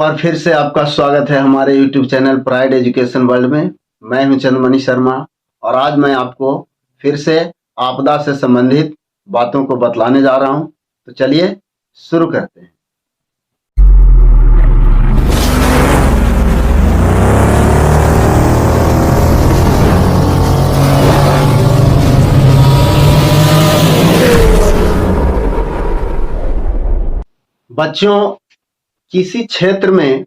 और फिर से आपका स्वागत है हमारे YouTube channel pride education world में। मैं हूं चंद्रमणि शर्मा और आज मैं आपको फिर से आपदा से संबंधित बातों को बतलाने जा रहा हूं। तो चलिए शुरू करते हैं। बच्चों, किसी क्षेत्र में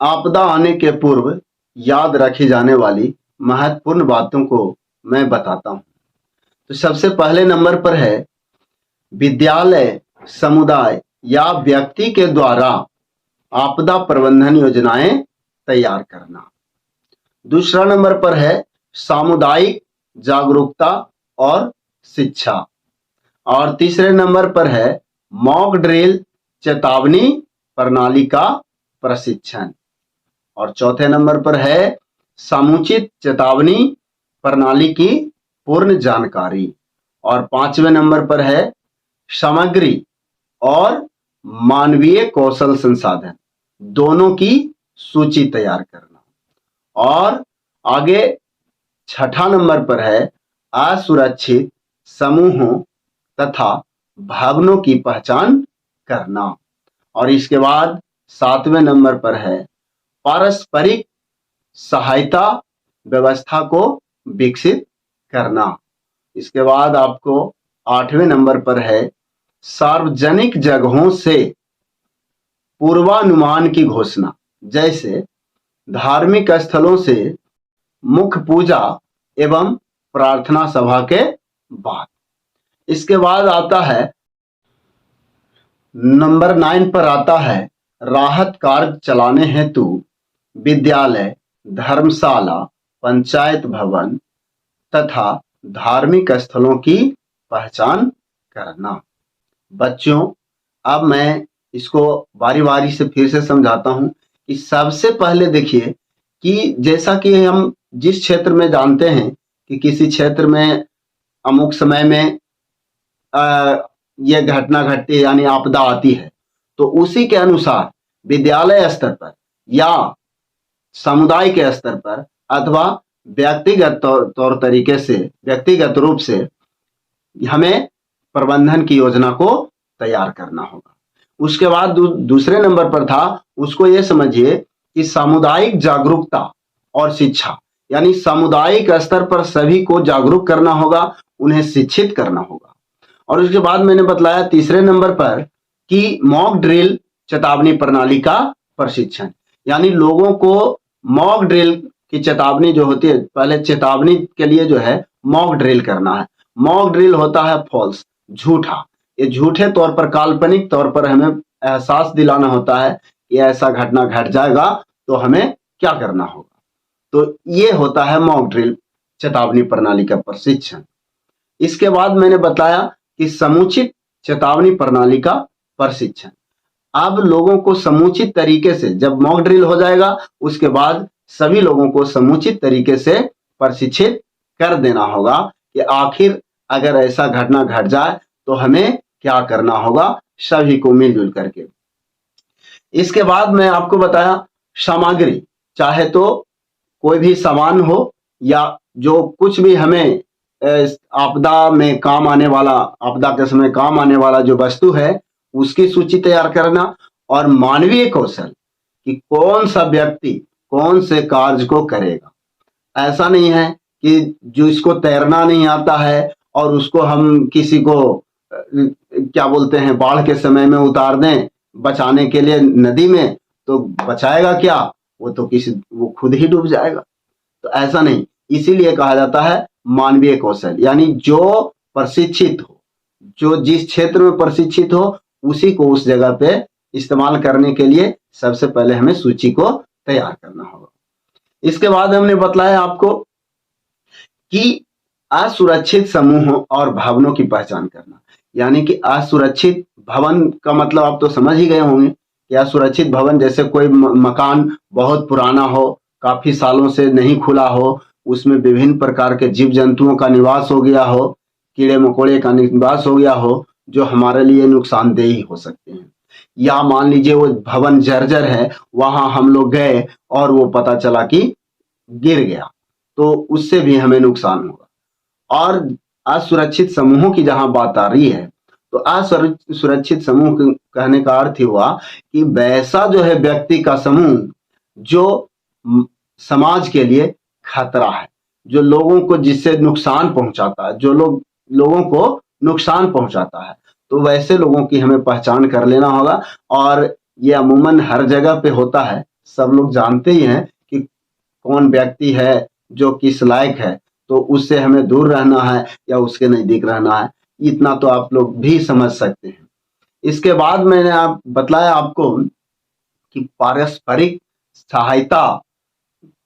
आपदा आने के पूर्व याद रखी जाने वाली महत्वपूर्ण बातों को मैं बताता हूं। तो सबसे पहले नंबर पर है विद्यालय, समुदाय या व्यक्ति के द्वारा आपदा प्रबंधन योजनाएं तैयार करना। दूसरा नंबर पर है सामुदायिक जागरूकता और शिक्षा। और तीसरे नंबर पर है मॉक ड्रिल, चेतावनी प्रणाली का प्रशिक्षण। और चौथे नंबर पर है समुचित चेतावनी प्रणाली की पूर्ण जानकारी। और पांचवें नंबर पर है सामग्री और मानवीय कौशल संसाधन दोनों की सूची तैयार करना। और आगे छठा नंबर पर है असुरक्षित समूहों तथा भवनों की पहचान करना। और इसके बाद सातवें नंबर पर है पारस्परिक सहायता व्यवस्था को विकसित करना। इसके बाद आपको आठवें नंबर पर है सार्वजनिक जगहों से पूर्वानुमान की घोषणा, जैसे धार्मिक स्थलों से मुख्य पूजा एवं प्रार्थना सभा के बाद। इसके बाद आता है नंबर 9 पर आता है राहत कार्य चलाने हेतु विद्यालय, धर्मशाला, पंचायत भवन तथा धार्मिक स्थलों की पहचान करना। बच्चों, अब मैं इसको बारी बारी से फिर से समझाता हूं कि सबसे पहले देखिए कि जैसा कि हम जिस क्षेत्र में जानते हैं कि किसी क्षेत्र में अमुक समय में यह घटना घटती है यानी आपदा आती है, तो उसी के अनुसार विद्यालय स्तर पर या समुदाय के स्तर पर अथवा व्यक्तिगत तौर तरीके से व्यक्तिगत रूप से हमें प्रबंधन की योजना को तैयार करना होगा। उसके बाद दूसरे नंबर पर था, उसको ये समझिए कि सामुदायिक जागरूकता और शिक्षा, यानी सामुदायिक स्तर पर सभी को जागरूक करना होगा, उन्हें शिक्षित करना होगा। और उसके बाद मैंने बतलाया तीसरे नंबर पर कि मॉक ड्रिल चेतावनी प्रणाली का प्रशिक्षण, यानी लोगों को मॉक ड्रिल की चेतावनी जो होती है, पहले चेतावनी के लिए जो है मॉक ड्रिल करना है। मॉक ड्रिल होता है फॉल्स, झूठा। ये झूठे तौर पर, काल्पनिक तौर पर हमें एहसास दिलाना होता है कि ऐसा घटना घट जाएगा तो हमें क्या करना होगा। तो ये होता है मॉक ड्रिल चेतावनी प्रणाली का प्रशिक्षण। इसके बाद मैंने बताया कि समुचित चेतावनी प्रणाली का प्रशिक्षण। अब लोगों को समुचित तरीके से, जब मॉक ड्रिल हो जाएगा उसके बाद सभी लोगों को समुचित तरीके से प्रशिक्षित कर देना होगा कि आखिर अगर ऐसा घटना घट जाए तो हमें क्या करना होगा, सभी को मिलजुल करके। इसके बाद मैं आपको बताया सामग्री, चाहे तो कोई भी सामान हो या जो कुछ भी हमें आपदा में काम आने वाला, आपदा के समय काम आने वाला जो वस्तु है उसकी सूची तैयार करना। और मानवीय कौशल कि कौन सा व्यक्ति कौन से कार्य को करेगा। ऐसा नहीं है कि जो इसको तैरना नहीं आता है और उसको हम किसी को क्या बोलते हैं बाढ़ के समय में उतार दें बचाने के लिए नदी में, तो बचाएगा क्या, वो तो वो खुद ही डूब जाएगा। तो ऐसा नहीं, इसीलिए कहा जाता है मानवीय कौशल, यानी जो प्रशिक्षित हो, जो जिस क्षेत्र में प्रशिक्षित हो उसी को उस जगह पे इस्तेमाल करने के लिए सबसे पहले हमें सूची को तैयार करना होगा। इसके बाद हमने बतलाया आपको कि असुरक्षित समूहों और भवनों की पहचान करना, यानी कि असुरक्षित भवन का मतलब आप तो समझ ही गए होंगे कि असुरक्षित भवन जैसे कोई मकान बहुत पुराना हो, काफी सालों से नहीं खुला हो, उसमें विभिन्न प्रकार के जीव जंतुओं का निवास हो गया हो, कीड़े मकोड़े का निवास हो गया हो, जो हमारे लिए नुकसानदेही हो सकते हैं। या मान लीजिए वो भवन जर्जर है, वहां हम लोग गए और वो पता चला कि गिर गया, तो उससे भी हमें नुकसान होगा। और असुरक्षित समूहों की जहां बात आ रही है, तो असुरक्षित समूह कहने का अर्थ हुआ कि वैसा जो है व्यक्ति का समूह जो समाज के लिए खतरा है, जो लोगों को जिससे नुकसान पहुंचाता है, जो लोगों को नुकसान पहुंचाता है, तो वैसे लोगों की हमें पहचान कर लेना होगा। और ये अमूमन हर जगह पे होता है, सब लोग जानते ही हैं कि कौन व्यक्ति है जो किस लायक है, तो उससे हमें दूर रहना है या उसके नजदीक रहना है, इतना तो आप लोग भी समझ सकते हैं। इसके बाद मैंने बतलाया आपको कि पारस्परिक सहायता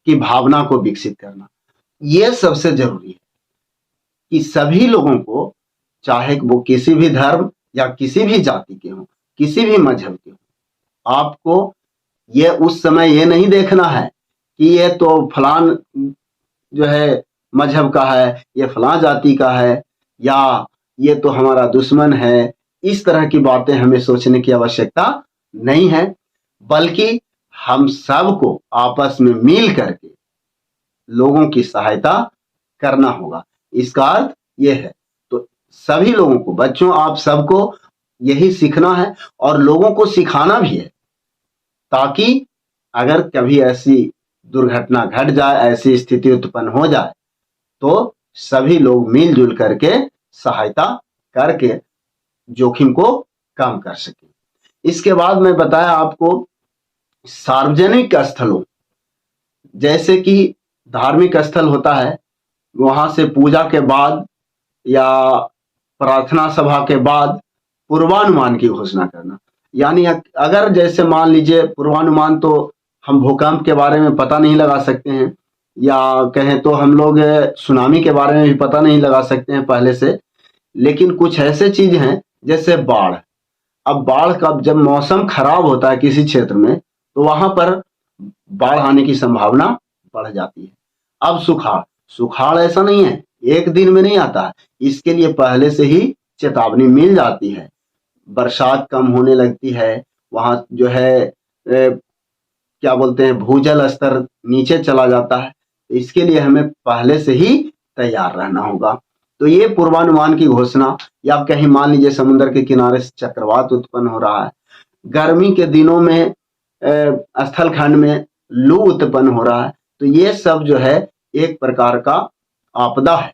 की भावना को विकसित करना, यह सबसे जरूरी है कि सभी लोगों को, चाहे वो किसी भी धर्म या किसी भी जाति के हों, किसी भी मजहब के हों, आपको ये उस समय ये नहीं देखना है कि ये तो फलान जो है मजहब का है, ये फलां जाति का है, या ये तो हमारा दुश्मन है। इस तरह की बातें हमें सोचने की आवश्यकता नहीं है, बल्कि हम सबको आपस में मिल करके लोगों की सहायता करना होगा। इसका अर्थ यह है, तो सभी लोगों को, बच्चों आप सबको यही सीखना है और लोगों को सिखाना भी है, ताकि अगर कभी ऐसी दुर्घटना घट जाए, ऐसी स्थिति उत्पन्न हो जाए, तो सभी लोग मिलजुल करके सहायता करके जोखिम को कम कर सकें। इसके बाद मैं बताया आपको सार्वजनिक स्थलों, जैसे कि धार्मिक स्थल होता है, वहां से पूजा के बाद या प्रार्थना सभा के बाद पूर्वानुमान की घोषणा करना। यानी अगर जैसे मान लीजिए पूर्वानुमान, तो हम भूकंप के बारे में पता नहीं लगा सकते हैं, या कहें तो हम लोग सुनामी के बारे में भी पता नहीं लगा सकते हैं पहले से, लेकिन कुछ ऐसे चीज हैं जैसे बाढ़। अब बाढ़ का जब मौसम खराब होता है किसी क्षेत्र में, तो वहां पर बाढ़ आने की संभावना बढ़ जाती है। अब सुखाड़ ऐसा नहीं है, एक दिन में नहीं आता है, इसके लिए पहले से ही चेतावनी मिल जाती है। बरसात कम होने लगती है, वहां जो है क्या बोलते हैं, भूजल स्तर नीचे चला जाता है, इसके लिए हमें पहले से ही तैयार रहना होगा। तो ये पूर्वानुमान की घोषणा, या कहीं मान लीजिए समुद्र के किनारे से चक्रवात उत्पन्न हो रहा है, गर्मी के दिनों में स्थल खंड में लू उत्पन्न हो रहा है, तो ये सब जो है एक प्रकार का आपदा है।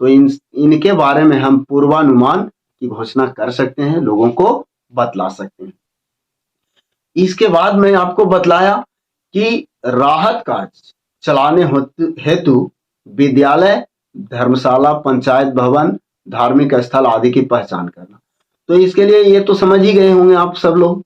तो इनके बारे में हम पूर्वानुमान की घोषणा कर सकते हैं, लोगों को बतला सकते हैं। इसके बाद मैं आपको बतलाया कि राहत कार्य चलाने हेतु विद्यालय, धर्मशाला, पंचायत भवन, धार्मिक स्थल आदि की पहचान करना। तो इसके लिए ये तो समझ ही गए होंगे आप सब लोग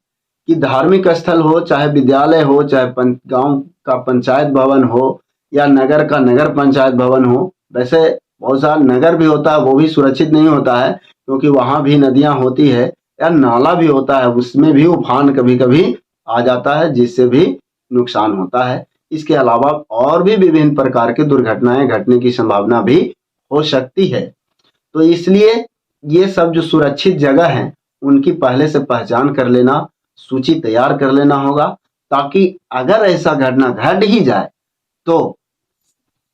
कि धार्मिक स्थल हो, चाहे विद्यालय हो, चाहे गांव का पंचायत भवन हो, या नगर का नगर पंचायत भवन हो। वैसे बहुत सारा नगर भी होता है, वो भी सुरक्षित नहीं होता है, क्योंकि वहां भी नदियां होती है, या नाला भी होता है, उसमें भी उफान कभी कभी आ जाता है, जिससे भी नुकसान होता है। इसके अलावा और भी विभिन्न प्रकार की दुर्घटनाएं घटने की संभावना भी हो सकती है। तो इसलिए ये सब जो सुरक्षित जगह है, उनकी पहले से पहचान कर लेना, सूची तैयार कर लेना होगा, ताकि अगर ऐसा घटना घट ही जाए तो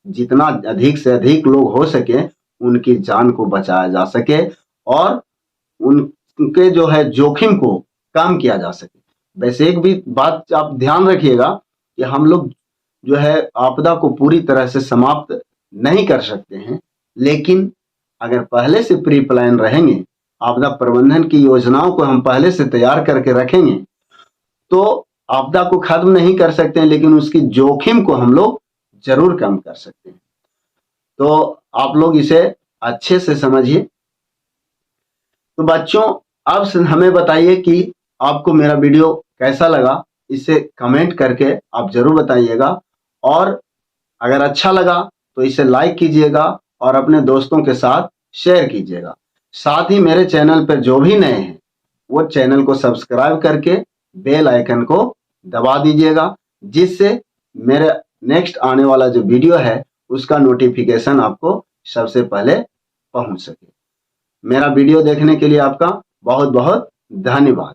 जितना अधिक से अधिक लोग हो सके उनकी जान को बचाया जा सके, और उनके जो है जोखिम को कम किया जा सके। वैसे एक भी बात आप ध्यान रखिएगा कि हम लोग जो है आपदा को पूरी तरह से समाप्त नहीं कर सकते हैं, लेकिन अगर पहले से प्री प्लान रहेंगे, आपदा प्रबंधन की योजनाओं को हम पहले से तैयार करके रखेंगे, तो आपदा को खत्म नहीं कर सकते हैं, लेकिन उसकी जोखिम को हम लोग जरूर कम कर सकते हैं। तो आप लोग इसे अच्छे से समझिए। तो बच्चों, अब हमें बताइए कि आपको मेरा वीडियो कैसा लगा, इसे कमेंट करके आप जरूर बताइएगा, और अगर अच्छा लगा तो इसे लाइक कीजिएगा और अपने दोस्तों के साथ शेयर कीजिएगा। साथ ही मेरे चैनल पर जो भी नए हैं, वो चैनल को सब्सक्राइब करके बेल आइकन को दबा दीजिएगा, जिससे मेरे नेक्स्ट आने वाला जो वीडियो है उसका नोटिफिकेशन आपको सबसे पहले पहुंच सके। मेरा वीडियो देखने के लिए आपका बहुत बहुत धन्यवाद।